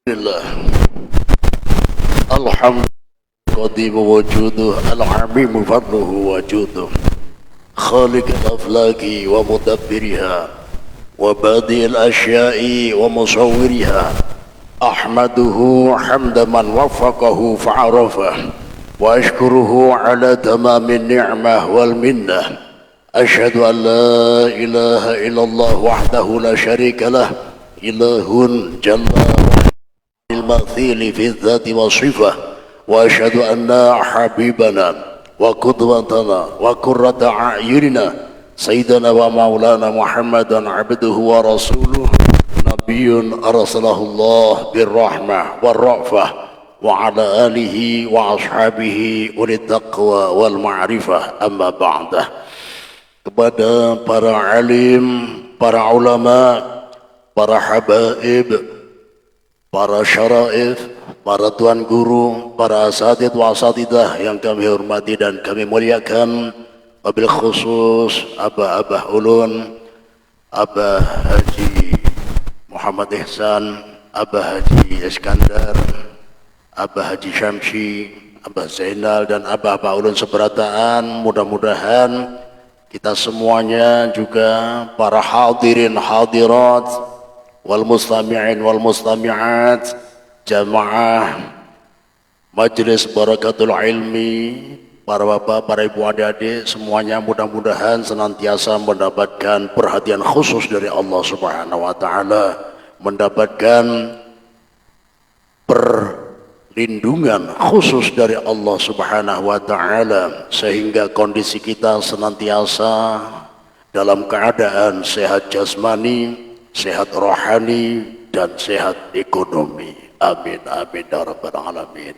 Alhamdulillah, alhamdulillah qadimu wujuduh, al-'amimu fadluhu wajuduh, khaliq al-aflaki wa mudabbiriha wa badi al-asya'i wa musawwiriha. Ahmaduhu hamda man waffaqahu fa'arafah, wa ashkuruhu ala tamamin ni'mah wal minnah. Ashhadu an la ilaha illallah wahdahu la syarika lah, ilahun jalla المثيل في الذات والصفة. وأشهد أن حبيبنا وقدوتنا وقرة أعيننا سيدنا ومولانا محمدا عبده ورسوله، نبي أرسله الله بالرحمة والرأفة، وعلى آله وأصحابه أولي التقوى والمعرفة. أما بعد. Kepada para alim, para ulama, para habaib, para syaraif, para tuan guru, para asatid wa asatidah yang kami hormati dan kami muliakan, wabil khusus Abah Ulun, Abah Haji Muhammad Ihsan, Abah Haji Iskandar, Abah Haji Syamsi, Abah Zainal, dan Abah Ulun seberataan. Mudah-mudahan kita semuanya juga para hadirin hadirat wal mustami'in wal mustami'at, jamaah majelis barakatul ilmi, para bapak, para ibu, adik-adik semuanya, mudah-mudahan senantiasa mendapatkan perhatian khusus dari Allah Subhanahu wa taala, mendapatkan perlindungan khusus dari Allah Subhanahu wa taala, sehingga kondisi kita senantiasa dalam keadaan sehat jasmani, sehat rohani, dan sehat ekonomi. Amin amin ya rabbal alamin.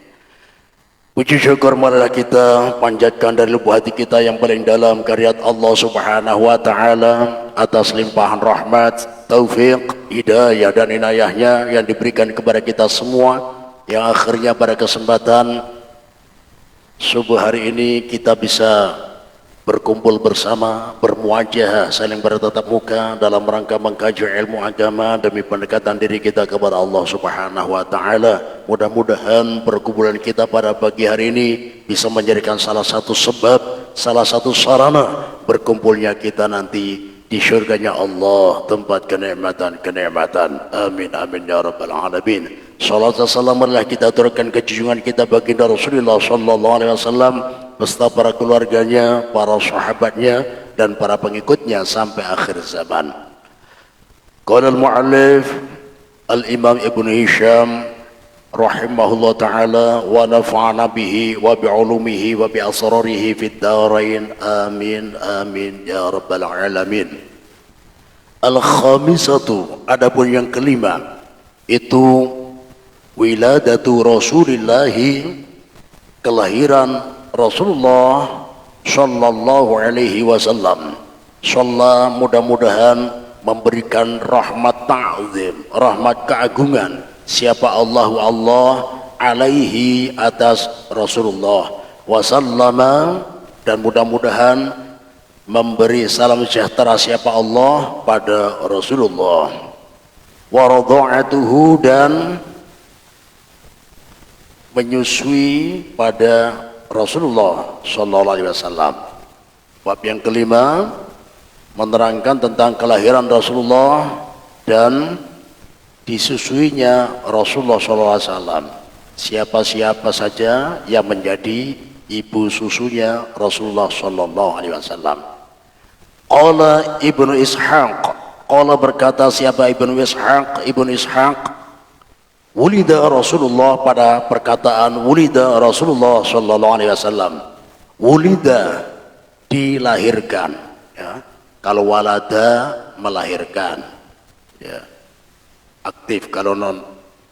Puji syukur marilah kita panjatkan dari lubuk hati kita yang paling dalam kehadirat Allah Subhanahu wa taala atas limpahan rahmat, taufik, hidayah dan inayahnya yang diberikan kepada kita semua, yang akhirnya pada kesempatan subuh hari ini kita bisa berkumpul bersama, bermuajah, saling bertatap muka dalam rangka mengkaji ilmu agama demi pendekatan diri kita kepada Allah Subhanahu wa taala. Mudah-mudahan perkumpulan kita pada pagi hari ini bisa menjadikan salah satu sebab, salah satu sarana berkumpulnya kita nanti di syurganya Allah, tempat kenikmatan-kenikmatan. Amin amin ya rabbal alamin. Salat dan salam marilah kita aturkan ke junjungan kita baginda Rasulullah sallallahu alaihi wasallam beserta para keluarganya, para sahabatnya, dan para pengikutnya sampai akhir zaman. Qala al-mu'allif al-imam Ibnu Hisham rahimahullah ta'ala wa nafa'ana bihi wa bi'ulumihi wa bi'asrarihi fid darain. Amin amin ya rabbal alamin. Al-khamisatu, adapun yang kelima itu wiladatu Rasulillahi, kelahiran Rasulullah sallallahu alaihi wasallam. Shalla, mudah-mudahan memberikan rahmat ta'zim, rahmat keagungan, siapa Allah alaihi, atas Rasulullah, wasallama, dan mudah-mudahan memberi salam sejahtera siapa Allah pada Rasulullah, wa radha'atuhu, dan menyusui pada Rasulullah sallallahu alaihi wasallam. Bab yang kelima menerangkan tentang kelahiran Rasulullah dan disusuinya Rasulullah sallallahu alaihi wasallam. Siapa-siapa saja yang menjadi ibu susunya Rasulullah sallallahu alaihi wasallam. Qala Ibnu Ishaq, qala berkata siapa Ibnu Ishaq? Ibnu Ishaq, wulida Rasulullah, pada perkataan wulida Rasulullah sallallahu alaihi wasallam. Wulida, dilahirkan, ya. Kalau walada, melahirkan, ya, aktif. Kalau non,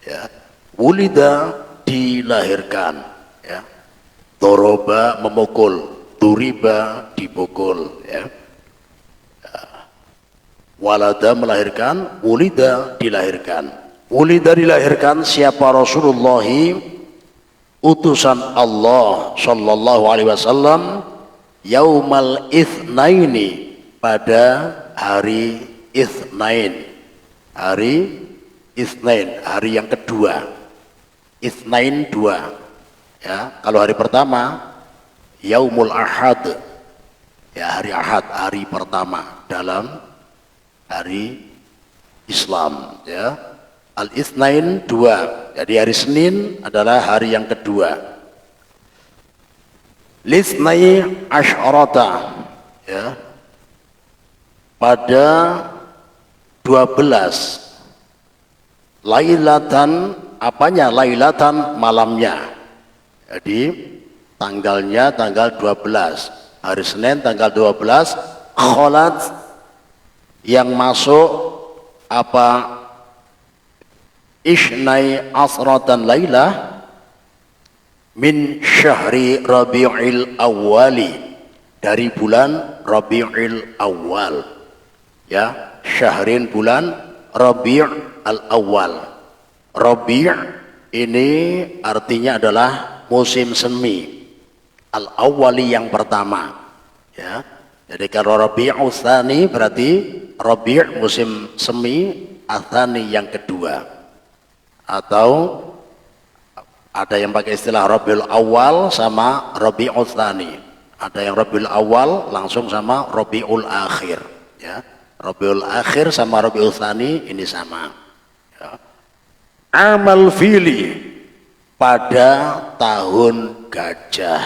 ya, wulida, dilahirkan, ya. Doroba, memukul. Duriba, dipukul, ya. Walada, melahirkan. Wulida, dilahirkan. Wulida, dilahirkan siapa? Rasulullah, utusan Allah sallallahu alaihi wasallam, yaumal itsnaini, pada hari Itsnain, hari Itsnain, hari yang kedua. Itsnain, dua. Ya, kalau hari pertama Yaumul Ahad. Ya, hari Ahad, hari pertama dalam hari Islam, ya. Al-Itsnain, dua. Jadi hari Senin adalah hari yang kedua. Lisnai Asyrata, ya. Pada 12 Lailatan, apanya? Lailatan, malamnya. Jadi tanggalnya tanggal 12, hari Senin tanggal 12, kholat yang masuk apa? Ishnai asratan lailah min syahri Rabi'il Awwali, dari bulan Rabi'il Awwal, ya. Syahrin, bulan Rabi' al-Awwal. Rabi' ini artinya adalah musim semi, al-awwali yang pertama, ya. Jadi kalau Rabi'ul Tsani berarti Rabi' musim semi, Tsani yang kedua. Atau ada yang pakai istilah Rabiul Awal sama Rabi'ul Tsani. Ada yang Rabiul Awal langsung sama Rabiul Akhir, ya. Rabiul Akhir sama Rabiul Tsani ini sama, ya. Amal fili, pada tahun gajah.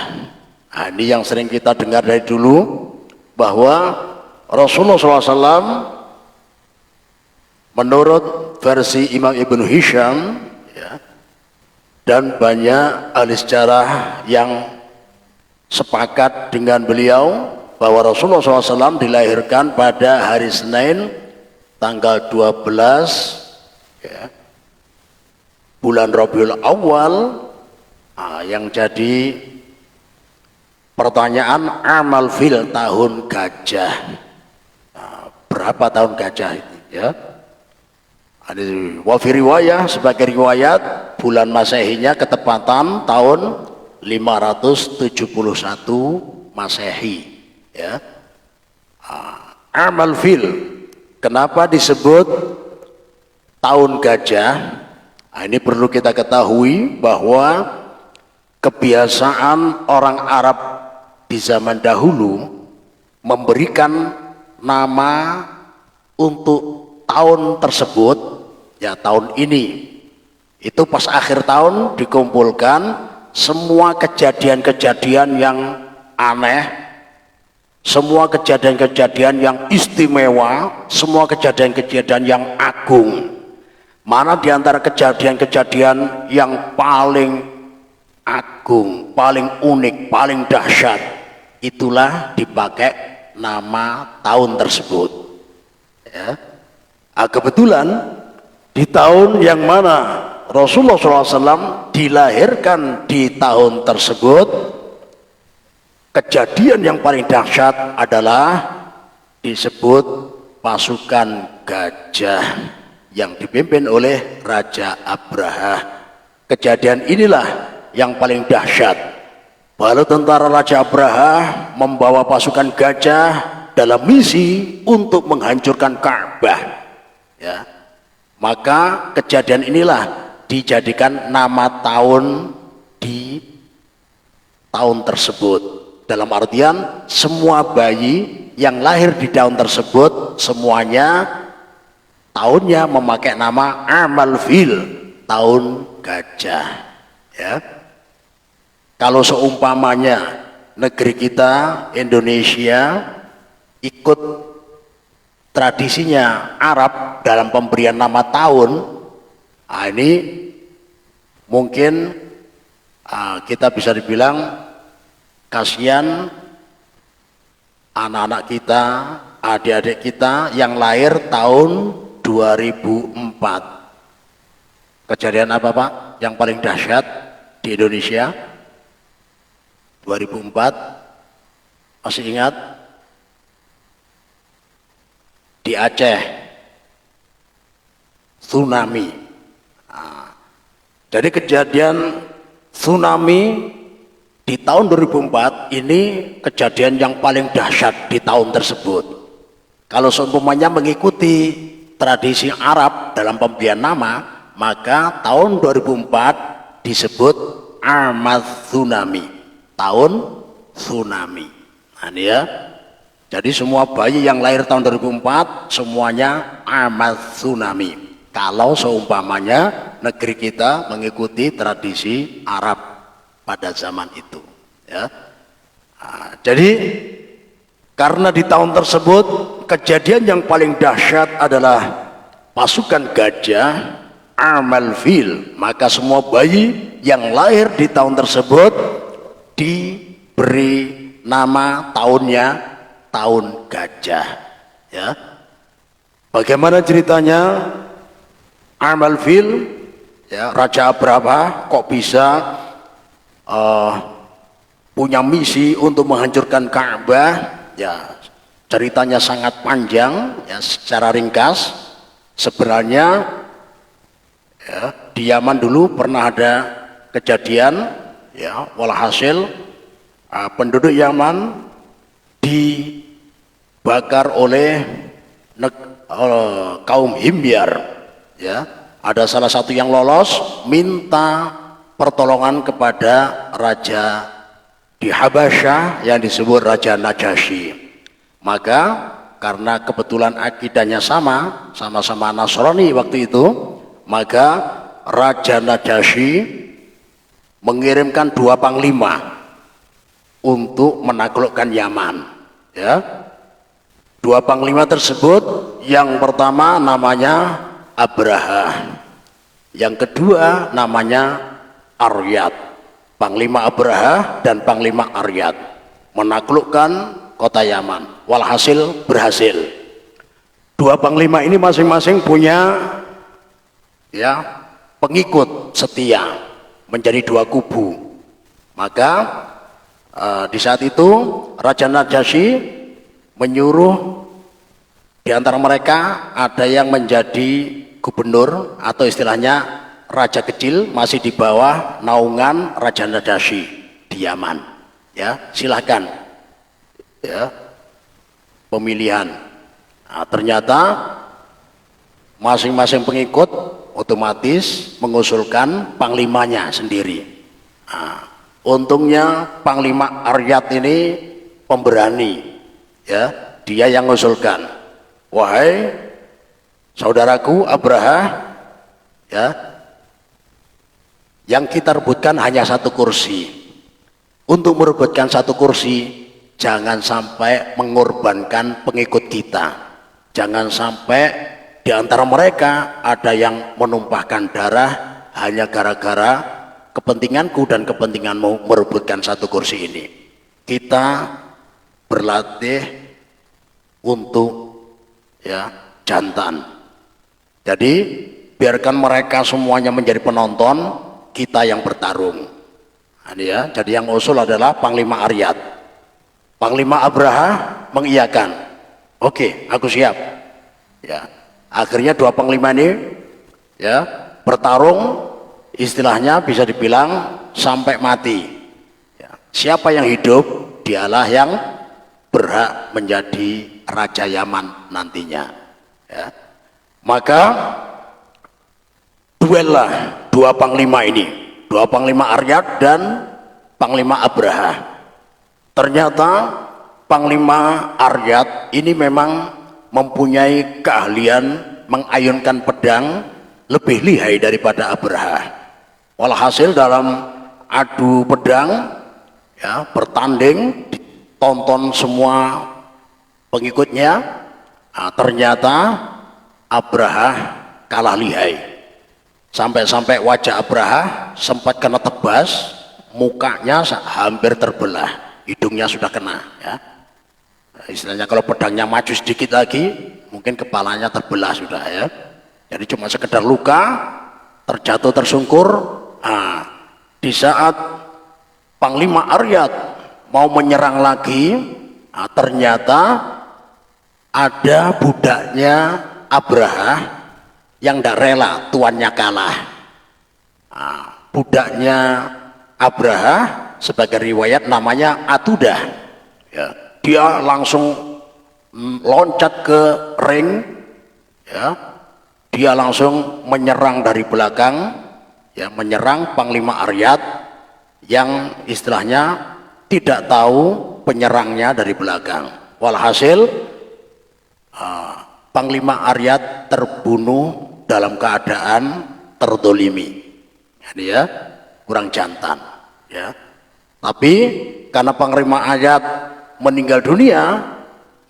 Nah, ini yang sering kita dengar dari dulu, bahwa Rasulullah SAW menurut versi Imam Ibnu Hisham, ya, dan banyak ahli sejarah yang sepakat dengan beliau, bahwa Rasulullah SAW dilahirkan pada hari Senin tanggal 12, ya, bulan Rabiul Awal. Yang jadi pertanyaan, amal fil, tahun gajah. Berapa tahun gajah itu, ya? Wa fi riwayah, sebagai riwayat, bulan Masehinya ketepatan tahun 571 Masehi, ya. Amal fil, kenapa disebut tahun gajah? Ini perlu kita ketahui bahwa kebiasaan orang Arab di zaman dahulu memberikan nama untuk tahun tersebut, ya, tahun ini. Itu pas akhir tahun dikumpulkan semua kejadian-kejadian yang aneh, semua kejadian-kejadian yang istimewa, semua kejadian-kejadian yang agung. Mana di antara kejadian-kejadian yang paling agung, paling unik, paling dahsyat, itulah dipakai nama tahun tersebut, ya. Kebetulan di tahun yang mana Rasulullah SAW dilahirkan di tahun tersebut, kejadian yang paling dahsyat adalah disebut pasukan gajah yang dipimpin oleh Raja Abraha. Kejadian inilah yang paling dahsyat. Bala tentara Raja Abraha membawa pasukan gajah dalam misi untuk menghancurkan Ka'bah, ya. Maka kejadian inilah dijadikan nama tahun di tahun tersebut. Dalam artian semua bayi yang lahir di tahun tersebut semuanya tahunnya memakai nama amal fil, tahun gajah, ya. Kalau seumpamanya negeri kita Indonesia ikut tradisinya Arab dalam pemberian nama tahun, ini mungkin kita bisa dibilang kasihan anak-anak kita, adik-adik kita yang lahir tahun 2004. Kejadian apa, Pak, yang paling dahsyat di Indonesia 2004? Masih ingat? Di Aceh, tsunami. Jadi kejadian tsunami di tahun 2004 ini kejadian yang paling dahsyat di tahun tersebut. Kalau seumpamanya mengikuti tradisi Arab dalam pemberian nama, maka tahun 2004 disebut Amad Tsunami, tahun tsunami. Nah, ini ya. Jadi semua bayi yang lahir tahun 2004 semuanya Amad Tsunami. Kalau seumpamanya negeri kita mengikuti tradisi Arab pada zaman itu, ya. Nah, jadi karena di tahun tersebut kejadian yang paling dahsyat adalah pasukan gajah Amal Fil, maka semua bayi yang lahir di tahun tersebut diberi nama tahunnya tahun gajah, ya. Bagaimana ceritanya Amal Fil, ya, Raja Abraha kok bisa punya misi untuk menghancurkan Ka'bah? Ya, ceritanya sangat panjang, ya. Secara ringkas, sebenarnya, ya, di Yaman dulu pernah ada kejadian, ya, walhasil penduduk Yaman dibakar oleh kaum Himyar, ya. Ada salah satu yang lolos minta pertolongan kepada raja di Habasyah yang disebut Raja Najasyi. Maka karena kebetulan akidahnya sama-sama Nasrani waktu itu, maka Raja Najasyi mengirimkan 2 panglima untuk menaklukkan Yaman, ya. 2 panglima tersebut, yang pertama namanya Abraha, yang kedua namanya Aryad. Panglima Abraha dan Panglima Aryad menaklukkan kota Yaman. Walhasil berhasil. 2 panglima ini masing-masing punya, ya, pengikut setia, menjadi 2 kubu. Maka di saat itu Raja Najasyi menyuruh di antara mereka ada yang menjadi gubernur atau istilahnya raja kecil, masih di bawah naungan Raja Najasyi di Yaman, ya. Silahkan, ya, pemilihan. Nah, ternyata masing-masing pengikut otomatis mengusulkan panglimanya sendiri. Nah, untungnya Panglima Aryad ini pemberani, ya. Dia yang mengusulkan, wahai saudaraku Abraha, ya, yang kita rebutkan hanya 1 kursi. Untuk merebutkan 1 kursi, jangan sampai mengorbankan pengikut kita. Jangan sampai di antara mereka ada yang menumpahkan darah hanya gara-gara kepentinganku dan kepentinganmu merebutkan 1 kursi ini. Kita berlatih untuk, ya, jantan. Jadi biarkan mereka semuanya menjadi penonton, kita yang bertarung. Nah, ya, jadi yang usul adalah Panglima Aryad. Panglima Abraha mengiyakan, oke, aku siap. Ya, akhirnya 2 panglima ini, ya, bertarung, istilahnya bisa dibilang sampai mati. Ya, siapa yang hidup, dialah yang berhak menjadi Raja Yaman nantinya. Ya. Maka duellah 2 panglima ini, 2 panglima Aryad dan Panglima Abraha. Ternyata Panglima Aryad ini memang mempunyai keahlian mengayunkan pedang lebih lihai daripada Abraha. Walhasil dalam adu pedang, ya, bertanding, ditonton semua pengikutnya, nah, ternyata Abraha kalah lihai. Sampai-sampai wajah Abraha sempat kena tebas, mukanya hampir terbelah, hidungnya sudah kena, ya. Istilahnya kalau pedangnya maju sedikit lagi, mungkin kepalanya terbelah sudah, ya. Jadi cuma sekedar luka, terjatuh tersungkur. Nah, di saat Panglima Aryad mau menyerang lagi, nah, ternyata ada budaknya Abraha yang tidak rela tuannya kalah. Nah, budaknya Abraha sebagai riwayat namanya Atudah, ya. Dia langsung loncat ke ring, ya, dia langsung menyerang dari belakang, ya, menyerang Panglima Aryat yang istilahnya tidak tahu penyerangnya dari belakang. Walhasil Panglima Aryat terbunuh dalam keadaan terdolimi, jadi ya kurang jantan, ya. Tapi karena Panglima Aryat meninggal dunia,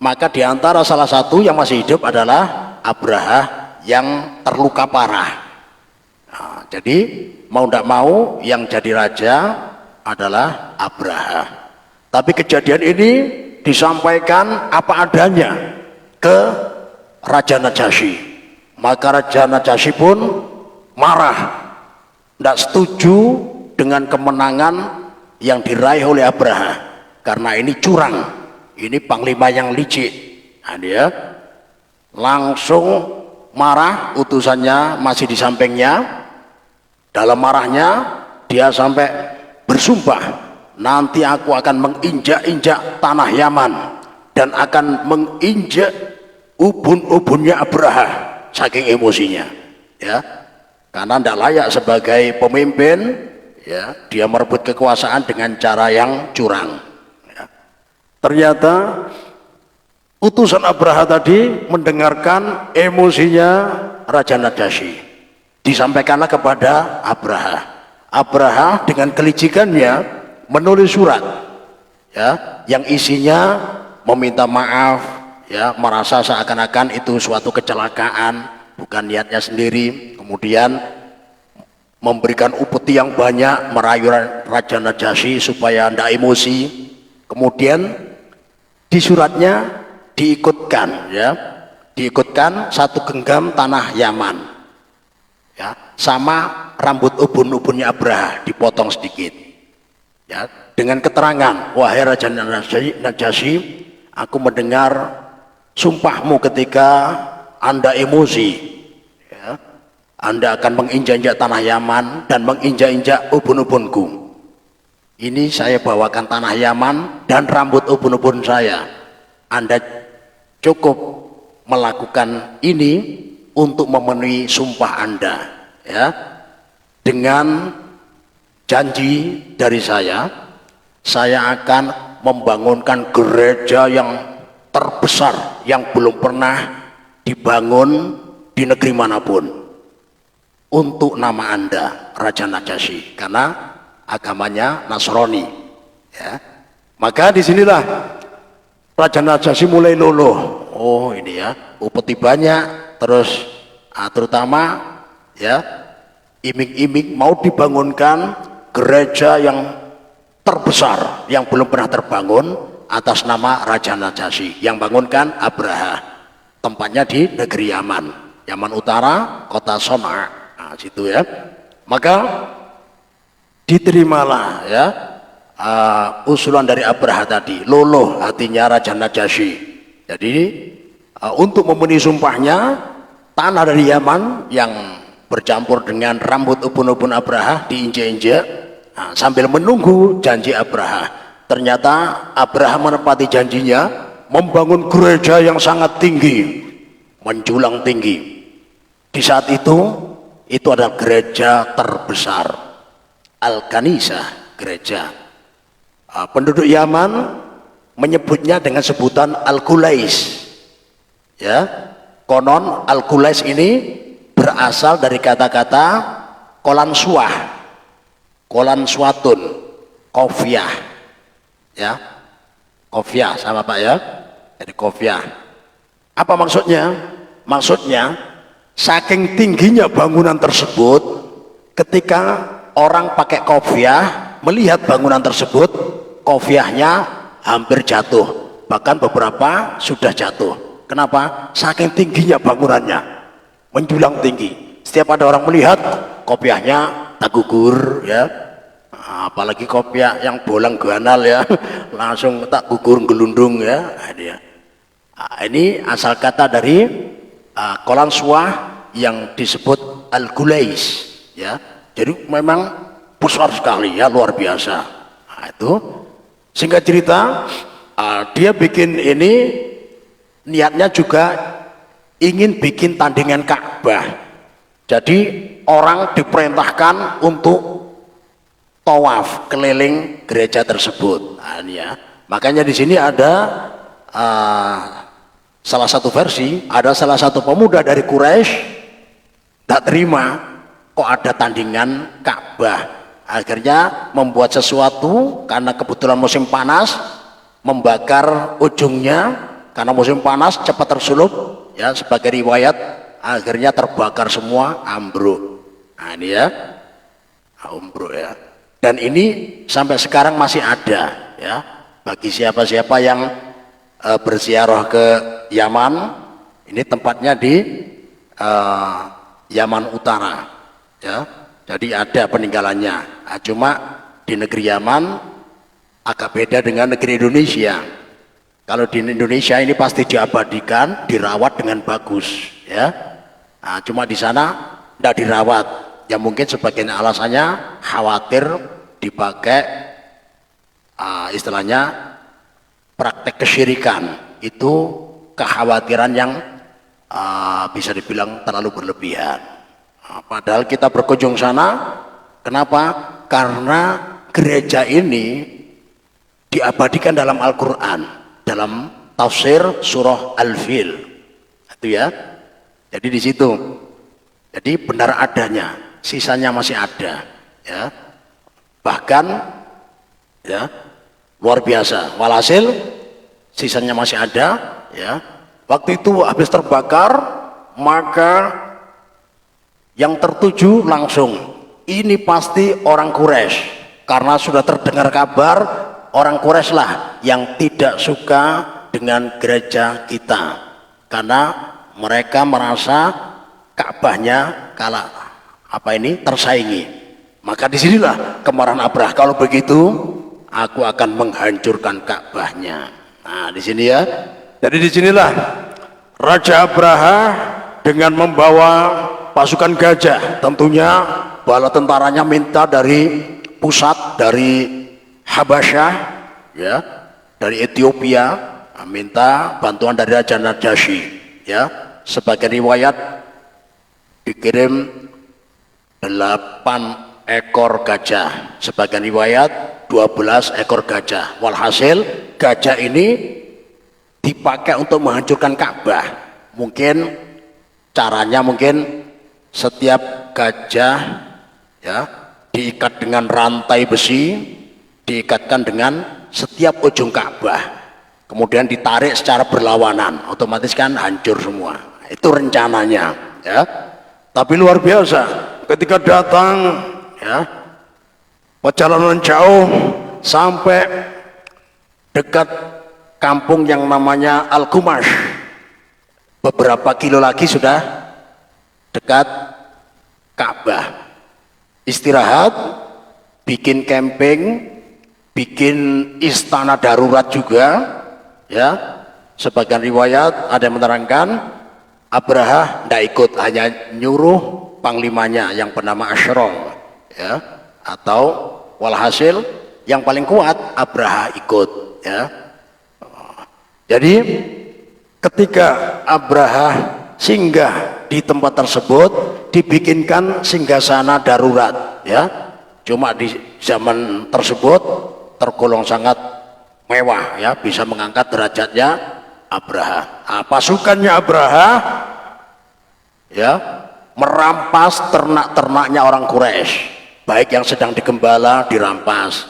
maka diantara salah satu yang masih hidup adalah Abraha yang terluka parah. Nah, jadi mau tidak mau yang jadi raja adalah Abraha. Tapi kejadian ini disampaikan apa adanya ke Raja Najasyi. Maka Raja Najasyi pun marah, tidak setuju dengan kemenangan yang diraih oleh Abraha, karena ini curang, ini panglima yang licik. Nah, dia langsung marah, utusannya masih di sampingnya. Dalam marahnya dia sampai bersumpah, nanti aku akan menginjak-injak tanah Yaman dan akan menginjak ubun-ubunnya Abraha, saking emosinya, ya, karena tidak layak sebagai pemimpin, ya, dia merebut kekuasaan dengan cara yang curang, ya. Ternyata utusan Abraha tadi mendengarkan emosinya Raja Najasyi, disampaikanlah kepada Abraha. Abraha dengan kelicikannya menulis surat, ya, yang isinya meminta maaf, ya, merasa seakan-akan itu suatu kecelakaan, bukan niatnya sendiri. Kemudian memberikan upeti yang banyak, merayu Raja Najasyi supaya tidak emosi. Kemudian di suratnya diikutkan, ya, diikutkan satu genggam tanah Yaman, ya, sama rambut ubun-ubunnya Abraha dipotong sedikit, ya, dengan keterangan, wahai Raja Najasyi, aku mendengar sumpahmu ketika Anda emosi, ya, Anda akan menginjak-injak tanah Yaman dan menginjak-injak ubun-ubunku. Ini saya bawakan tanah Yaman dan rambut ubun-ubun saya. Anda cukup melakukan ini untuk memenuhi sumpah Anda, ya, dengan janji dari saya akan membangunkan gereja yang terbesar yang belum pernah dibangun di negeri manapun untuk nama Anda, Raja Najasyi, karena agamanya Nasrani, ya. Maka disinilah Raja Najasyi mulai luluh. Oh, ini ya, upeti banyak, terus terutama, ya, iming-iming mau dibangunkan gereja yang terbesar yang belum pernah terbangun atas nama Raja Najasyi, yang bangunkan Abraha. Tempatnya di negeri Yaman, Yaman Utara, kota Sona, nah, situ, ya. Maka diterimalah, ya, usulan dari Abraha tadi. Luluh hatinya Raja Najasyi. Jadi untuk memenuhi sumpahnya, tanah dari Yaman yang bercampur dengan rambut ubun-ubun Abraha diinjak-injak, nah, sambil menunggu janji Abraha. Ternyata Abraha menepati janjinya, membangun gereja yang sangat tinggi, menjulang tinggi. Di saat itu adalah gereja terbesar, Al-Kanisah, gereja. Penduduk Yaman menyebutnya dengan sebutan Al-Qulais, ya. Konon Al-Qulais ini berasal dari kata-kata kolan suatun, kofiah, ya, kofiah sama Pak, ya, jadi kofiah. Apa maksudnya? Maksudnya saking tingginya bangunan tersebut, ketika orang pakai kofiah melihat bangunan tersebut, kofiahnya hampir jatuh, bahkan beberapa sudah jatuh. Kenapa? Saking tingginya bangunannya, menjulang tinggi. Setiap ada orang melihat, kopiahnya tak gugur, ya. Apalagi kopiah yang bolang ganal, ya, langsung tak gugur gelundung, ya. Ini asal kata dari kolan suah yang disebut Al-Qulais, ya. Jadi memang besar sekali, ya, luar biasa. Nah, itu singkat cerita, dia bikin ini niatnya juga ingin bikin tandingan Ka'bah. Jadi orang diperintahkan untuk tawaf keliling gereja tersebut. Nah, ini ya. Makanya di sini ada salah satu versi, ada salah satu pemuda dari Quraisy tak terima kok ada tandingan Ka'bah. Akhirnya membuat sesuatu karena kebetulan musim panas, membakar ujungnya karena musim panas cepat tersulup ya, sebagai riwayat, akhirnya terbakar semua, ambruk. Nah ini ya, ambruk ya. Dan ini sampai sekarang masih ada ya, bagi siapa-siapa yang berziarah ke Yaman. Ini tempatnya di Yaman Utara ya, jadi ada peninggalannya. Nah, cuma di negeri Yaman agak beda dengan negeri Indonesia. Kalau di Indonesia ini pasti diabadikan, dirawat dengan bagus ya. Nah, cuma di sana tidak dirawat ya, mungkin sebagian alasannya khawatir dipakai istilahnya praktek kesyirikan. Itu kekhawatiran yang bisa dibilang terlalu berlebihan. Padahal kita berkunjung sana, kenapa? Karena gereja ini diabadikan dalam Al-Quran, dalam tafsir surah Al-Fil, itu ya. Jadi di situ, jadi benar adanya, sisanya masih ada, ya. Bahkan, ya, luar biasa. Walhasil, sisanya masih ada, ya. Waktu itu habis terbakar, maka yang tertuju langsung, ini pasti orang Quraisy, karena sudah terdengar kabar orang Quraisy lah yang tidak suka dengan gereja kita, karena mereka merasa Ka'bahnya kalah tersaingi. Maka disinilah kemarahan Abraha, kalau begitu aku akan menghancurkan Ka'bahnya. Nah di sini ya, jadi disinilah Raja Abraha dengan membawa pasukan gajah, tentunya bala tentaranya minta dari pusat, dari Habasyah ya, dari Ethiopia, minta bantuan dari Raja Najasyi ya. Sebagai riwayat dikirim 8 ekor gajah, sebagai riwayat 12 ekor gajah. Walhasil gajah ini dipakai untuk menghancurkan Ka'bah. Mungkin caranya setiap gajah ya diikat dengan rantai besi, diikatkan dengan setiap ujung Ka'bah, kemudian ditarik secara berlawanan, otomatis kan hancur semua. Itu rencananya ya. Tapi luar biasa ketika datang ya, perjalanan jauh sampai dekat kampung yang namanya Al-Qumash, beberapa kilo lagi sudah dekat Ka'bah. Istirahat, bikin camping, bikin istana darurat juga ya. Sebagian riwayat ada yang menerangkan Abraha tidak ikut, hanya nyuruh panglimanya yang bernama Ashrol ya, atau walhasil yang paling kuat Abraha ikut ya. Jadi ketika Abraha singgah di tempat tersebut, dibikinkan singgasana darurat ya. Cuma di zaman tersebut tergolong sangat mewah ya, bisa mengangkat derajatnya Abraha. Nah, pasukannya Abraha ya merampas ternak-ternaknya orang Quraisy, baik yang sedang digembala dirampas,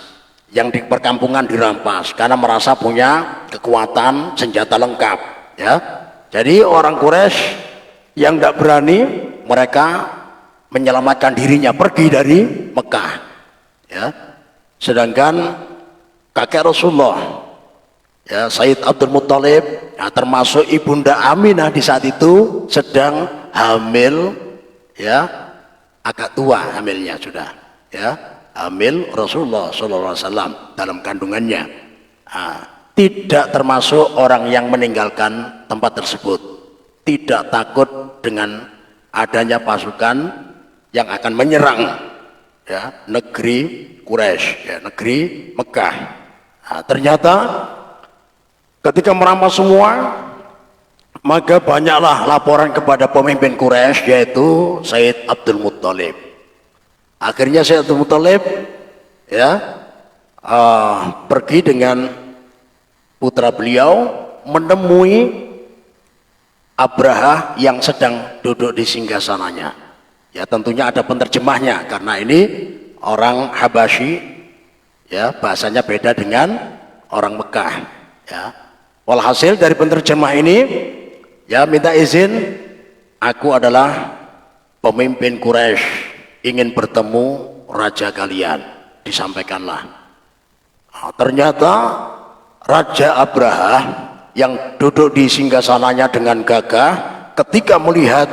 yang di perkampungan dirampas, karena merasa punya kekuatan senjata lengkap ya. Jadi orang Quraisy yang tidak berani, mereka menyelamatkan dirinya pergi dari Mekah ya. Sedangkan kakek Rasulullah ya, Sayyid Abdul Muttalib ya, termasuk ibunda Aminah di saat itu sedang hamil ya, agak tua hamilnya sudah ya, hamil Rasulullah SAW dalam kandungannya. Nah, tidak termasuk orang yang meninggalkan tempat tersebut, tidak takut dengan adanya pasukan yang akan menyerang ya negeri Quraisy ya, negeri Mekah. Nah, ternyata ketika merampas semua, Maka banyaklah laporan kepada pemimpin Quraisy yaitu Sayyid Abdul Muttalib. Akhirnya Sayyid Abdul Muttalib ya pergi dengan putra beliau menemui Abraha yang sedang duduk di singgasananya. Ya tentunya ada penerjemahnya karena ini orang Habasyi, ya bahasanya beda dengan orang Mekah. Ya, walhasil dari penerjemah ini, ya minta izin, aku adalah pemimpin Quraisy, ingin bertemu raja kalian. Disampaikanlah. Nah, ternyata Raja Abraha yang duduk di singgasananya dengan gagah ketika melihat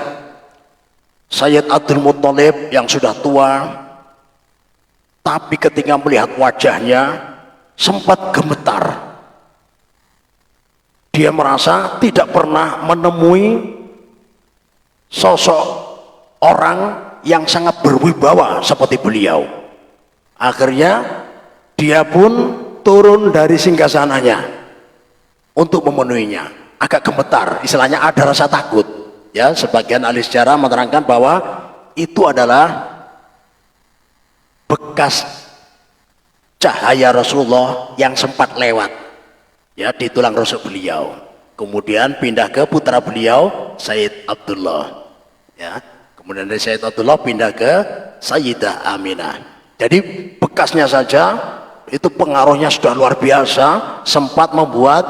Sayyid Abdul Muttalib yang sudah tua, tapi ketika melihat wajahnya sempat gemetar. Dia merasa tidak pernah menemui sosok orang yang sangat berwibawa seperti beliau. Akhirnya dia pun turun dari singgasananya untuk memenuhinya. Agak gemetar, istilahnya ada rasa takut. Ya, sebagian ahli sejarah menerangkan bahwa itu adalah bekas cahaya Rasulullah yang sempat lewat ya di tulang rusuk beliau. Kemudian pindah ke putra beliau Sayyid Abdullah. Ya, kemudian dari Sayyid Abdullah pindah ke Sayyidah Aminah. Jadi bekasnya saja itu pengaruhnya sudah luar biasa, sempat membuat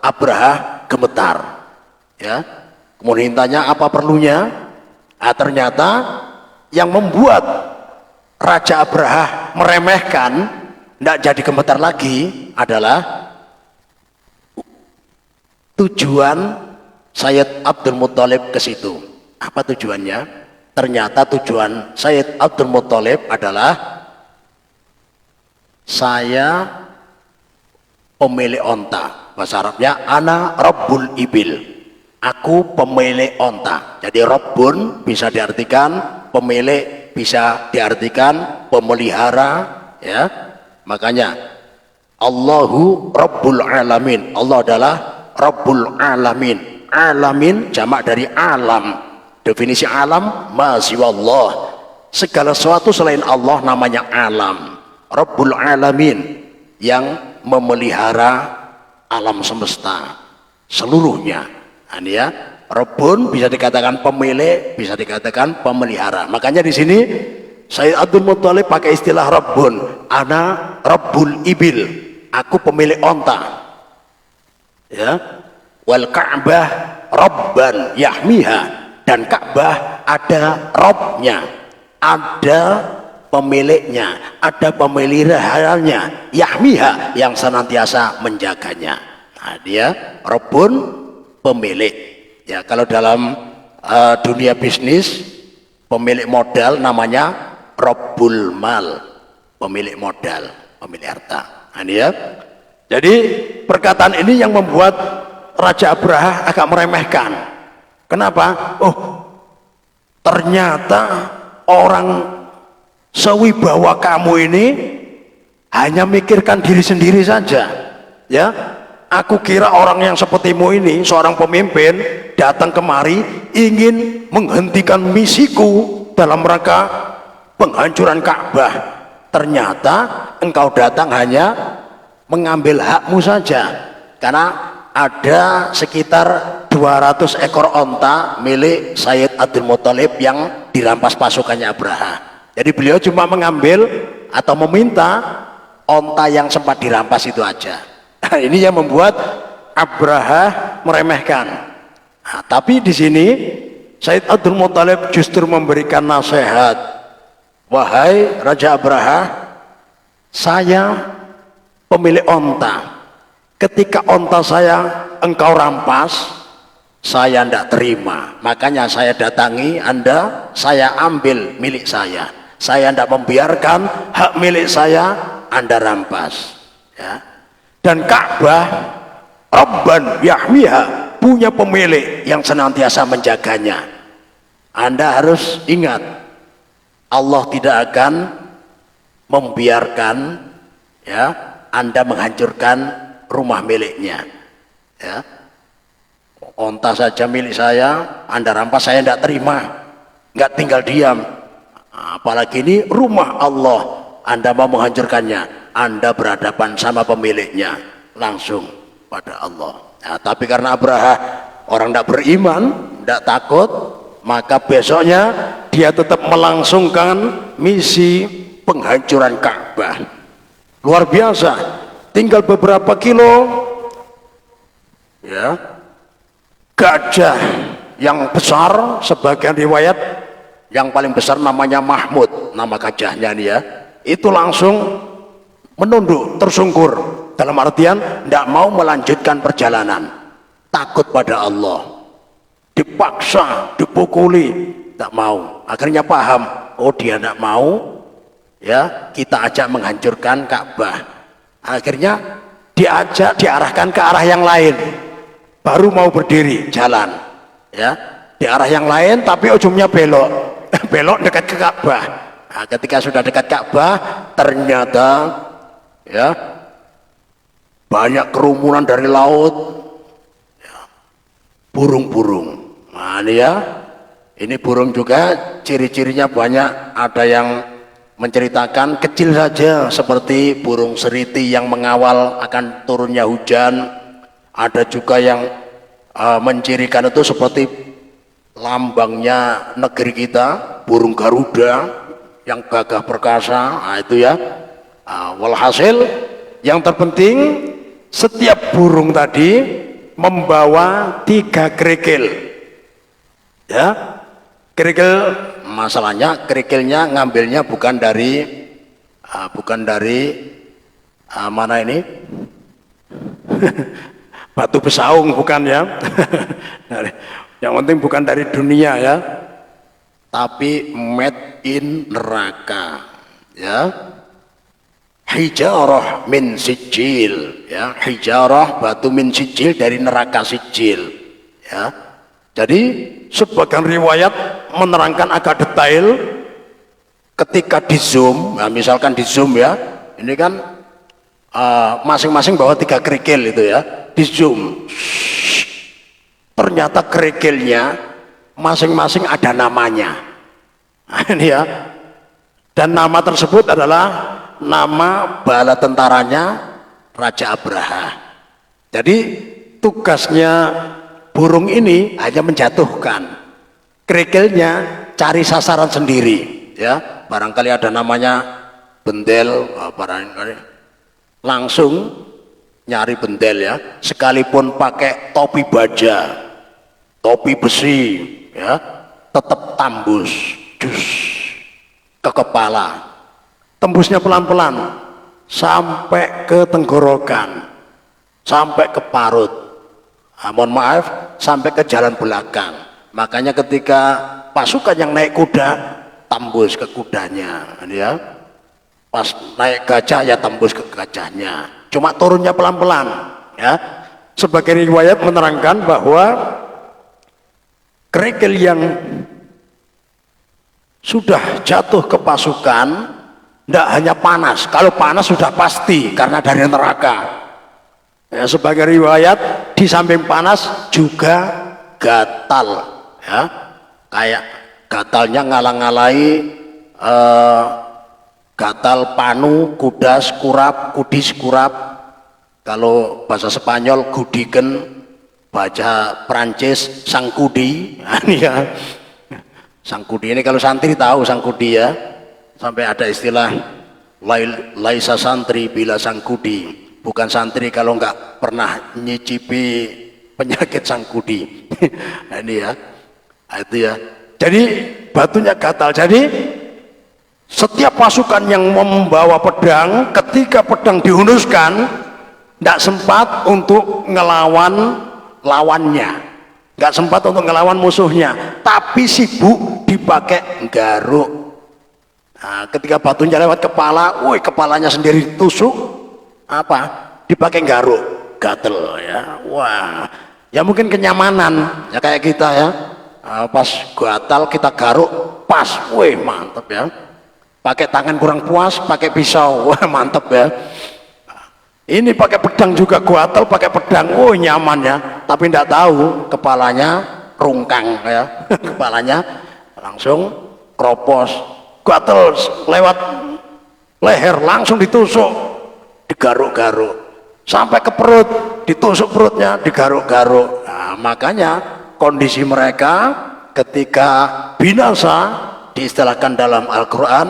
Abraha gemetar. Ya, kemudian tanya apa perlunya? Nah, ternyata yang membuat Raja Abraha meremehkan, tidak jadi gemetar lagi adalah tujuan Sayyid Abdul Muttalib ke situ. Apa tujuannya? Ternyata tujuan Sayyid Abdul Muttalib adalah saya pemilik onta. Bahasa Arabnya ana Rabbul Ibil, aku pemilik onta. Jadi Rabbun bisa diartikan pemilik, bisa diartikan pemelihara, ya. Makanya Allahu Rabbul Alamin, Allah adalah Rabbul Alamin. Alamin jamak dari alam. Definisi alam ma siwallah, segala sesuatu selain Allah namanya alam. Rabbul Alamin yang memelihara alam semesta seluruhnya. Ini ya, Rabbun bisa dikatakan pemilik, bisa dikatakan pemelihara. Makanya di sini Sayyid Abdul Muttalib pakai istilah Rabbun, ana Rabbul Ibil, aku pemilik onta. Ya, wal Ka'bah Rabban yahmiha, dan Ka'bah ada Robnya, ada pemiliknya, ada pemeliharanya, yahmiha yang senantiasa menjaganya. Nah, dia Rabbun, pemilik. Ya, kalau dalam dunia bisnis pemilik modal namanya Rabbul Mal, pemilik modal, pemilik harta. Nah, ya. Jadi perkataan ini yang membuat Raja Abraha agak meremehkan. Kenapa? Oh, ternyata orang sewibawa kamu ini hanya mikirkan diri sendiri saja. Ya, aku kira orang yang sepertimu ini, seorang pemimpin, datang kemari ingin menghentikan misiku dalam rangka penghancuran Ka'bah. Ternyata engkau datang hanya mengambil hakmu saja, karena ada sekitar 200 ekor onta milik Sayyid Abdul Muttalib yang dirampas pasukannya Abraha. Jadi beliau cuma mengambil atau meminta onta yang sempat dirampas itu aja. Nah, ini yang membuat Abraha meremehkan. Nah, tapi di sini Sayyid Abdul Muttalib justru memberikan nasihat. Wahai Raja Abraha, saya pemilik onta. Ketika onta saya engkau rampas, saya tidak terima. Makanya saya datangi Anda, saya ambil milik saya. Saya tidak membiarkan hak milik saya Anda rampas. Ya. Dan Ka'bah Rabban yahmiha, punya pemilik yang senantiasa menjaganya. Anda harus ingat, Allah tidak akan membiarkan ya Anda menghancurkan rumah miliknya. Ya. Onta saja milik saya, Anda rampas, saya tidak terima, nggak tinggal diam. Apalagi ini rumah Allah, Anda mau menghancurkannya, Anda berhadapan sama pemiliknya, langsung pada Allah. Nah, tapi karena Abraha orang tidak beriman, tidak takut, maka besoknya dia tetap melangsungkan misi penghancuran Ka'bah. Luar biasa, tinggal beberapa kilo, ya, gajah yang besar, sebagian riwayat yang paling besar namanya Mahmud, nama gajahnya nih ya, itu langsung menunduk, tersungkur, dalam artian tidak mau melanjutkan perjalanan, takut pada Allah, dipaksa, dipukuli, tidak mau. Akhirnya paham, oh dia tidak mau, ya kita ajak menghancurkan Ka'bah. Akhirnya diarahkan ke arah yang lain, baru mau berdiri jalan, ya di arah yang lain, tapi ujungnya belok belok dekat ke Ka'bah. Nah, ketika sudah dekat Ka'bah, ternyata ya banyak kerumunan dari laut, ya, burung-burung. Nah ini ya, ini burung juga ciri-cirinya banyak. Ada yang menceritakan kecil saja seperti burung seriti yang mengawal akan turunnya hujan. Ada juga yang mencirikan itu seperti lambangnya negeri kita, burung Garuda yang gagah perkasa. Nah itu ya, walhasil yang terpenting setiap burung tadi membawa 3 kerikil, ya. Kerikil, masalahnya kerikilnya ngambilnya bukan dari mana ini batu besaung, bukan ya. Yang penting bukan dari dunia ya, tapi made in neraka, ya. Hijarah min sijil, ya, hijarah batu min sijil dari neraka sijil, ya. Jadi sebagian riwayat menerangkan agak detail ketika di zoom, nah, misalkan di zoom ya, ini kan masing-masing bawa 3 kerikil itu ya, di zoom, ternyata kerikilnya masing-masing ada namanya. Nah, ini ya, dan nama tersebut adalah nama bala tentaranya Raja Abraha. Jadi tugasnya burung ini hanya menjatuhkan, kerikilnya cari sasaran sendiri, ya. Barangkali ada namanya bendel, barangkali langsung nyari bendel ya, sekalipun pakai topi baja, topi besi, ya, tetap tambus dus ke kepala. Tembusnya pelan-pelan sampai ke tenggorokan, sampai ke parut, mohon maaf, sampai ke jalan belakang. Makanya ketika pasukan yang naik kuda, tembus ke kudanya, ya. Pas naik gajah ya tembus ke gajahnya, cuma turunnya pelan-pelan, ya. Sebagai riwayat menerangkan bahwa kerikil yang sudah jatuh ke pasukan tidak hanya panas, kalau panas sudah pasti karena dari neraka, ya. Sebagai riwayat di samping panas juga gatal, ya, kayak gatalnya ngalang-ngalai gatal panu, kudas, kurap, kudis, kurap. Kalau bahasa Spanyol gudiken, bahasa Prancis sangkudi. Ya. Sangkudi ini kalau santri tahu sangkudi ya. Sampai ada istilah laisa santri bila sangkudi. Bukan santri kalau nggak pernah nyicipi penyakit sangkudi. Nah, ini ya. Nah, itu ya. Jadi batunya gatal. Jadi setiap pasukan yang membawa pedang, ketika pedang dihunuskan, tidak sempat untuk ngelawan lawannya, nggak sempat untuk ngelawan musuhnya, tapi sibuk dipakai garuk. Nah, ketika batunya lewat kepala, woi kepalanya sendiri tusuk, apa? Dipakai garuk, gatel ya. Wah, ya mungkin kenyamanan, ya kayak kita ya. Pas gatal kita garuk, pas, woi mantep ya. Pakai tangan kurang puas, pakai pisau, wah mantep ya. Ini pakai pedang juga gatal, pakai pedang, woi nyaman ya. tapi tidak tahu kepalanya rungkang ya. Kepalanya langsung kropos, gatel lewat leher langsung ditusuk, digaruk-garuk sampai ke perut, ditusuk perutnya, digaruk-garuk. Nah, makanya kondisi mereka ketika binasa diistilahkan dalam Al-Quran,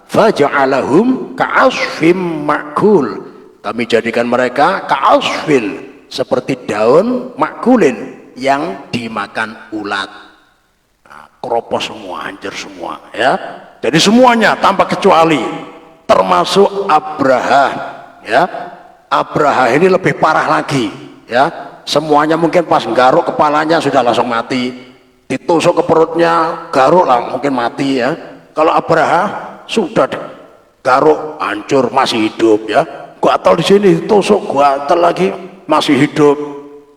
faja'alahum ka'asfim ma'kul, kami jadikan mereka ka'asfin, seperti daun ma'kulin yang dimakan ulat. Nah, keropos semua, hancur semua ya. Jadi semuanya tanpa kecuali, termasuk Abraha ya. Abraha ini lebih parah lagi ya. Semuanya mungkin pas garuk kepalanya sudah langsung mati, ditusuk ke perutnya, garuk lah mungkin mati ya. Kalau Abraha sudah garuk hancur masih hidup ya. Gatal di sini ditusuk, gatal lagi masih hidup,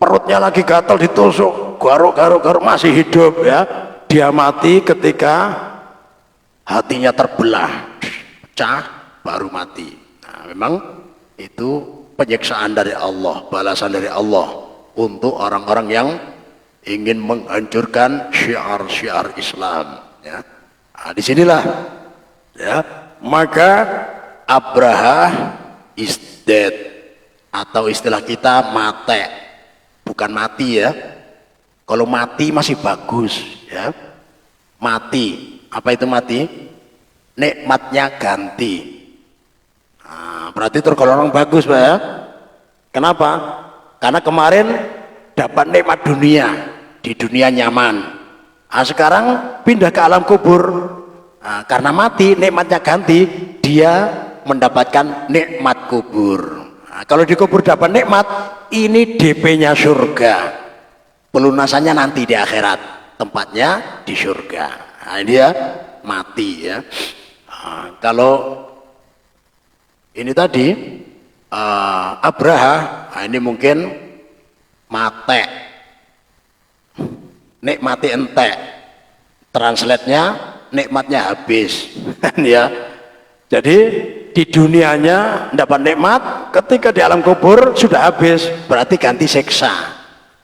perutnya lagi gatal ditusuk, garuk masih hidup ya. Dia mati ketika hatinya terbelah, pecah, baru mati. Nah, memang itu penyiksaan dari Allah, balasan dari Allah untuk orang-orang yang ingin menghancurkan syiar-syiar Islam ya. Nah, disinilah ya, maka Abraha is dead, atau istilah kita mate, bukan mati ya. Kalau mati masih bagus ya. Mati, apa itu mati? Nikmatnya ganti. Nah, berarti tergolong bagus Pak ya. Kenapa? Karena kemarin dapat nikmat dunia, di dunia nyaman. Nah, sekarang pindah ke alam kubur. Nah, karena mati nikmatnya ganti, dia mendapatkan nikmat kubur. Nah, kalau di kubur dapat nikmat, ini DP-nya surga. Pelunasannya nanti di akhirat, tempatnya di surga. Nah, dia mati ya. Nah, kalau ini tadi Abraha, nah ini mungkin mate, nikmati entek, translate-nya nikmatnya habis ya. Jadi di dunianya dapat nikmat, ketika di alam kubur sudah habis, berarti ganti siksa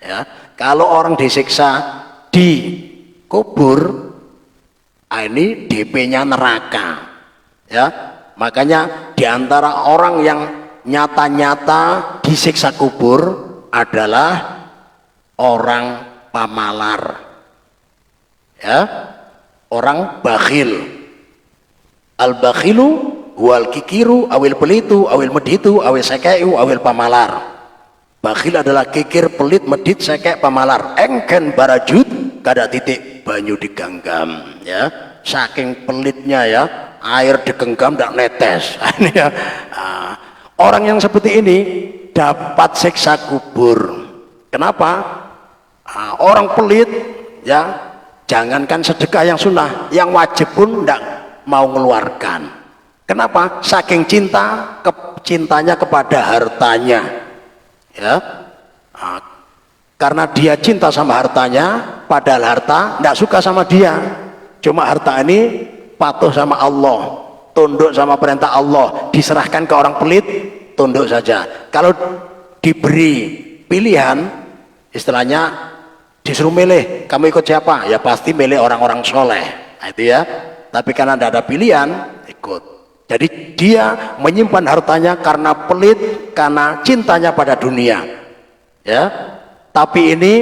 ya. Kalau orang disiksa di kubur, ini DP-nya neraka ya. Makanya diantara orang yang nyata-nyata disiksa kubur adalah orang pamalar ya, orang bakhil. Al-bakhilu wal kikiru awil pelitu awil meditu awil sekeu awil pamalar. Bakhil adalah kikir, pelit, medit, sekek, pamalar. Engken barajut kada titik banyu diganggam ya. Saking pelitnya ya, air digenggam tidak netes. Ini ya. Nah, orang yang seperti ini dapat siksa kubur. Kenapa? Nah, orang pelit ya, jangankan sedekah yang sunnah, yang wajib pun tidak mau mengeluarkan. Kenapa? Saking cintanya kepada hartanya ya. Nah, karena dia cinta sama hartanya, padahal harta tidak suka sama dia. Cuma harta ini patuh sama Allah, tunduk sama perintah Allah, diserahkan ke orang pelit, tunduk saja. Kalau diberi pilihan, istilahnya disuruh milih, kamu ikut siapa? Ya pasti milih orang-orang soleh. Nah, itu ya. Tapi karena tidak ada pilihan, ikut. Jadi dia menyimpan hartanya karena pelit, karena cintanya pada dunia ya. Tapi ini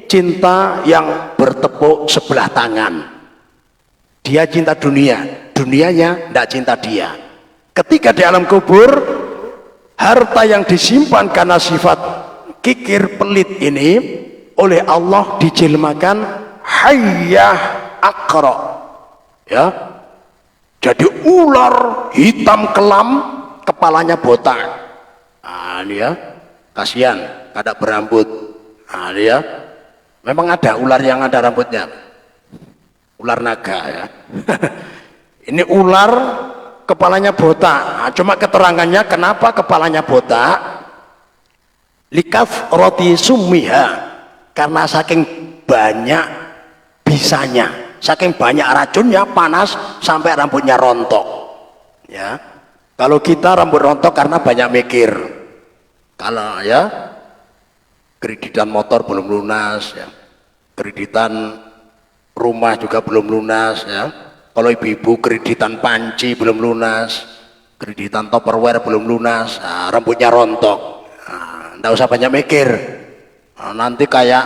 cinta yang bertepuk sebelah tangan. Dia cinta dunia, dunianya tidak cinta dia. Ketika di alam kubur, harta yang disimpan karena sifat kikir pelit ini oleh Allah dijilmakan hayyah aqra ya. Jadi ular hitam kelam, kepalanya botak. Nah, ini ya, kasihan, kada berambut. Nah, ini ya, memang ada ular yang ada rambutnya, ular naga ya. Ini ular kepalanya botak. Nah, cuma keterangannya kenapa kepalanya botak? Likaf roti sumiha, karena saking banyak bisanya, saking banyak racunnya, panas sampai rambutnya rontok ya. Kalau kita rambut rontok karena banyak mikir, kalau ya kreditan motor belum lunas, ya. Kreditan rumah juga belum lunas, ya. Kalau ibu-ibu kreditan panci belum lunas, kreditan Tupperware belum lunas, nah, rambutnya rontok, nah, nggak usah banyak mikir, nah, nanti kayak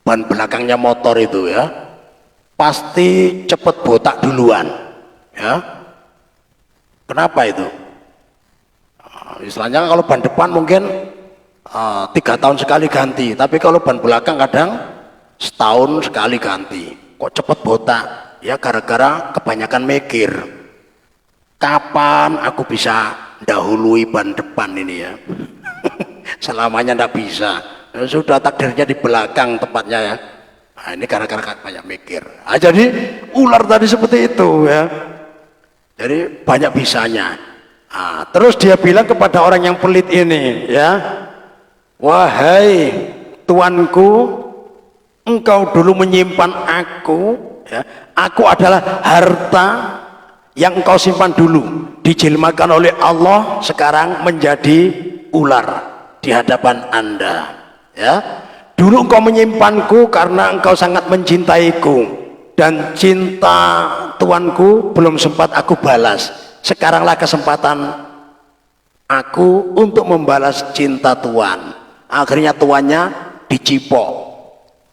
ban belakangnya motor itu ya, pasti cepet botak duluan, ya. Kenapa itu? Nah, istilahnya kalau ban depan mungkin 3 tahun sekali ganti, tapi kalau ban belakang kadang setahun sekali ganti. Kok cepet botak? Ya gara-gara kebanyakan mikir. Kapan aku bisa dahului ban depan ini ya? Selamanya ndak bisa. Ya, sudah takdirnya di belakang tempatnya ya. Nah, ini gara-gara banyak mikir. Nah, jadi ular tadi seperti itu ya. Jadi banyak bisanya. Nah, terus dia bilang kepada orang yang pelit ini ya, wahai tuanku, engkau dulu menyimpan aku, ya, aku adalah harta yang engkau simpan dulu, dijelmakan oleh Allah sekarang menjadi ular di hadapan Anda, ya. Dulu engkau menyimpanku karena engkau sangat mencintaiku, dan cinta tuanku belum sempat aku balas. Sekaranglah kesempatan aku untuk membalas cinta tuan. Akhirnya tuannya dicipok,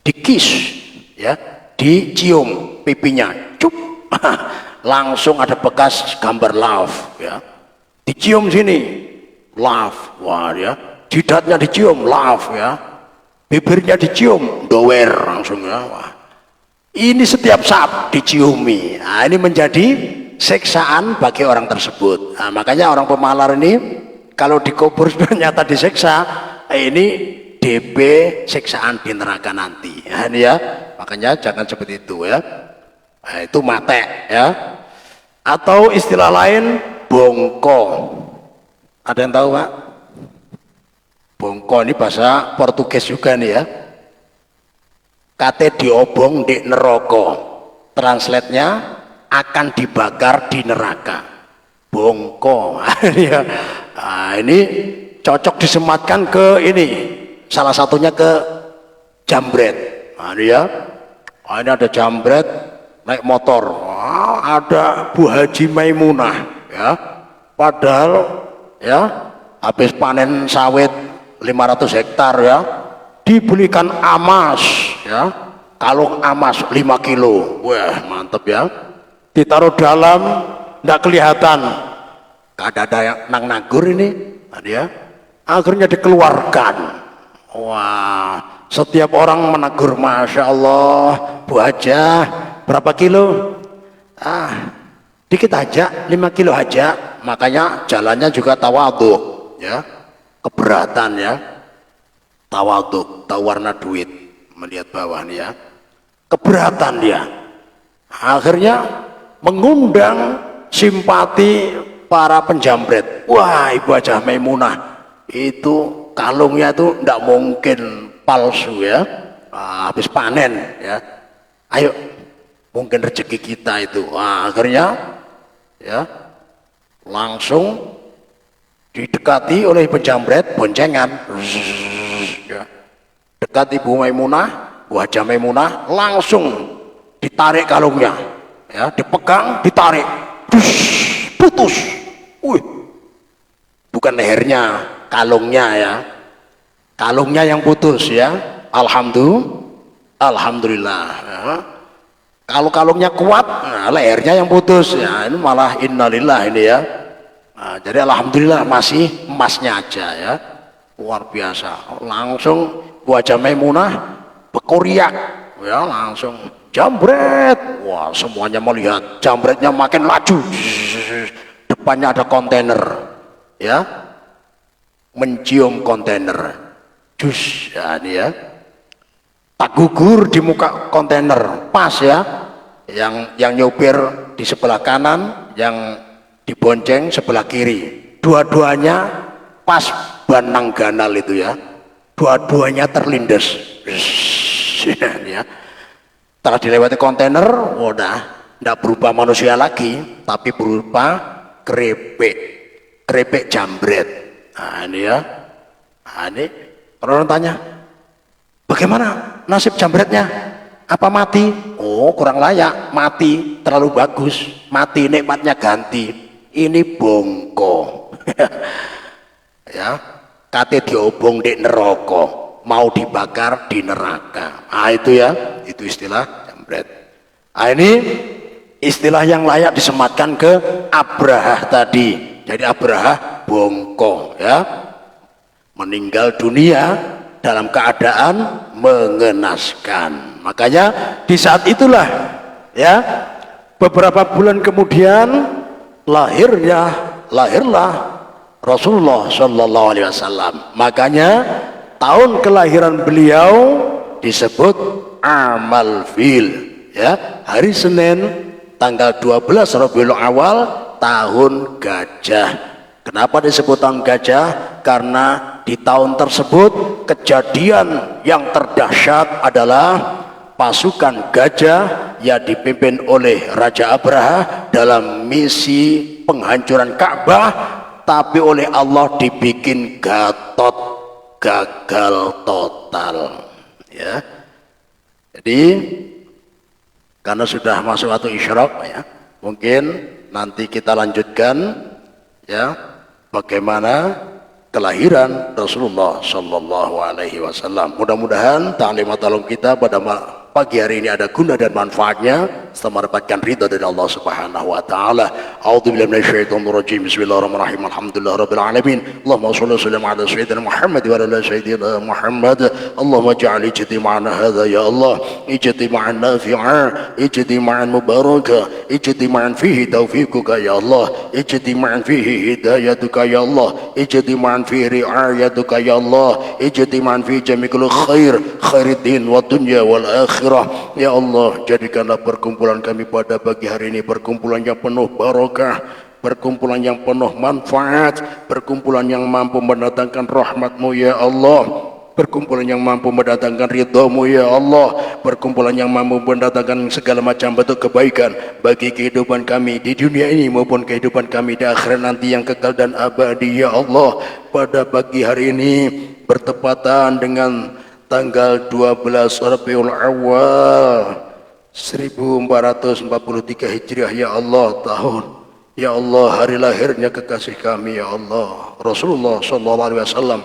dikis, ya, dicium pipinya, cup, langsung ada bekas gambar love, ya, dicium sini, love, wah ya, jidatnya dicium, love, ya, bibirnya dicium, dower langsung ya, wah. Ini setiap saat diciumi. Nah, ini menjadi siksaan bagi orang tersebut. Nah, makanya orang pemalar ini kalau dikubur ternyata disiksa, ini DP siksaan di neraka nanti. Nah, ini ya, makanya jangan seperti itu ya. Nah, itu mate ya. Atau istilah lain bongko. Ada yang tahu Pak? Bongko ini bahasa Portugis juga nih ya. Kate diobong di neraka. Translate-nya akan dibakar di neraka. Bongko. Nah, ini cocok disematkan ke ini. Salah satunya ke jambret. Nah, ini ya. Nah, ini ada jambret naik motor. Wah, ada Bu Haji Maimunah ya. Padahal ya habis panen sawit 500 hektar ya, dibelikan emas ya, kalung emas 5 kilo. Wah, mantep ya. Ditaruh dalam, nggak kelihatan. Ada yang nang-nagur ini, tadi ya. Akhirnya dikeluarkan. Wah, setiap orang menegur, Masya Allah, Bu Haja, berapa kilo? Dikit aja, 5 kilo aja. Makanya jalannya juga tawadhu, ya, keberatan ya. Tawadhu, tahu warna duit, melihat bawah nih ya, keberatan dia. Akhirnya mengundang simpati para penjambret. Wah, Ibu Hajah Maimunah, itu kalungnya itu tidak mungkin palsu ya. Habis panen ya. Ayo, mungkin rezeki kita itu. Akhirnya ya langsung didekati oleh penjambret, boncengan. Ya. Dekat Ibu Maimunah, Bu Hajah Maimunah, langsung ditarik kalungnya, ya, dipegang, ditarik, putus. Wih, bukan lehernya, kalungnya ya, kalungnya yang putus ya. Alhamdulillah. Ya. Kalau kalungnya kuat, nah, lehernya yang putus ya. Ini malah innalillah ini ya. Nah, jadi alhamdulillah masih emasnya aja ya. Luar biasa. Langsung Bu Hajah Maimunah berkoriak ya, langsung jambret. Wah, semuanya melihat jambretnya makin laju. Depannya ada kontainer ya, mencium kontainer. Jus ya, ini ya, tak gugur di muka kontainer, pas ya, yang nyopir di sebelah kanan, yang dibonceng sebelah kiri, dua-duanya pas ban nangganal itu ya, dua-duanya terlindas ya. Setelah dilewati kontainer, udah tidak berubah manusia lagi, tapi berupa keripik jambret. Nah, ini ya, nah, ini Orang tanya, bagaimana nasib jambretnya? Apa mati? Oh, kurang layak, mati, terlalu bagus, mati nikmatnya ganti. Ini bongko. Ya, kate diobong di neraka, mau dibakar di neraka. Ah itu ya, itu istilah jambret. Ah ini istilah yang layak disematkan ke Abraha tadi. Jadi Abraha bongko ya, meninggal dunia dalam keadaan mengenaskan. Makanya di saat itulah ya, beberapa bulan kemudian lahirlah Rasulullah Shallallahu Alaihi Wasallam. Makanya tahun kelahiran beliau disebut Amal Fil ya, hari Senin tanggal 12 Rabiul Awal tahun gajah. Kenapa disebut tahun gajah? Karena di tahun tersebut kejadian yang terdahsyat adalah pasukan gajah yang dipimpin oleh Raja Abraha dalam misi penghancuran Ka'bah, tapi oleh Allah dibikin gatot, gagal total ya. Jadi karena sudah masuk waktu isyraq ya, mungkin nanti kita lanjutkan ya, bagaimana kelahiran Rasulullah Shallallahu Alaihi Wasallam. Mudah-mudahan ta'limat talum kita pada pagi hari ini ada guna dan manfaatnya setelah mendapatkan ridha dari Allah Subhanahu wa taala. A'udzubillahi minasyaitonir rajim. Bismillahirrahmanirrahim. Alhamdulillahirabbil alamin. Allahumma shalli wa sallim ala sayyidina Muhammad wa ala sayyidina Muhammad. Allahumma ij'al ijtima'ana hadha ya Allah ijtima'an nafi'a, ijtima'an mubaraka, ijtima'an fihi taufiquka ya Allah, ijtima'an fihi hidayatuka ya Allah, ijtima'an fihi ri'ayatuka ya Allah, ijtima'an fihi jami'ul khairid din wa dunya wal akhirah. Ya Allah, jadikanlah perkumpulan kami pada pagi hari ini perkumpulan yang penuh barokah, perkumpulan yang penuh manfaat, perkumpulan yang mampu mendatangkan rahmat-Mu ya Allah, perkumpulan yang mampu mendatangkan ridha-Mu ya Allah, perkumpulan yang mampu mendatangkan segala macam bentuk kebaikan bagi kehidupan kami di dunia ini maupun kehidupan kami di akhirat nanti yang kekal dan abadi ya Allah. Pada pagi hari ini bertepatan dengan tanggal 12 Rabiul Awal 1443 Hijriah ya Allah, tahun ya Allah hari lahirnya kekasih kami ya Allah Rasulullah Sallallahu Alaihi Wasallam.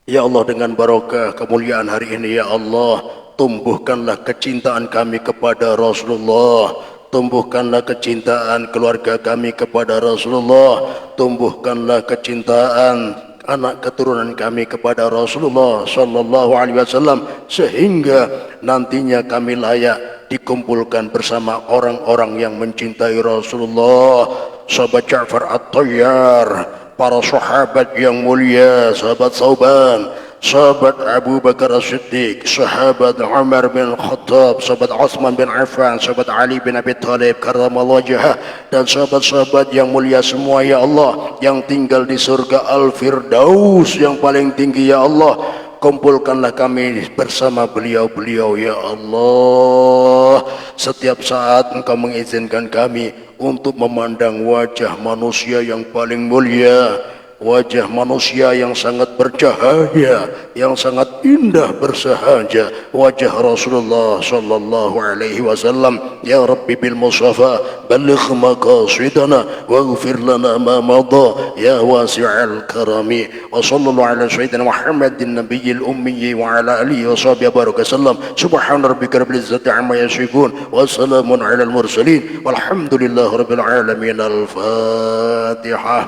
Ya Allah, dengan barokah kemuliaan hari ini ya Allah, tumbuhkanlah kecintaan kami kepada Rasulullah, tumbuhkanlah kecintaan keluarga kami kepada Rasulullah, tumbuhkanlah kecintaan anak keturunan kami kepada Rasulullah Sallallahu Alaihi Wasallam, sehingga nantinya kami layak dikumpulkan bersama orang-orang yang mencintai Rasulullah, sahabat Ja'far At-Tayyar, para sahabat yang mulia, sahabat Thauban, sahabat Abu Bakar As-Siddiq, sahabat Umar bin Khattab, sahabat Utsman bin Affan, sahabat Ali bin Abi Thalib karramallahu wajhah, dan sahabat-sahabat yang mulia semua ya Allah yang tinggal di surga Al-Firdaus yang paling tinggi ya Allah. Kumpulkanlah kami bersama beliau-beliau ya Allah. Setiap saat Engkau mengizinkan kami untuk memandang wajah manusia yang paling mulia, wajah manusia yang sangat bercahaya, yang sangat indah bersahaja, wajah Rasulullah Sallallahu Alaihi Wasallam. Ya Rabbi bil Mustafa balligh maqasidana waghfir lana ma madha ya wasi'al karami. Wa sallallahu ala sayyidina Muhammadin nabiyil ummi wa ala alihi wa sahbihi wasallam. Subhana rabbika rabbil izzati amma yasifun wa salamun ala al mursalin walhamdulillahi rabbil alamin. Al-Fatihah.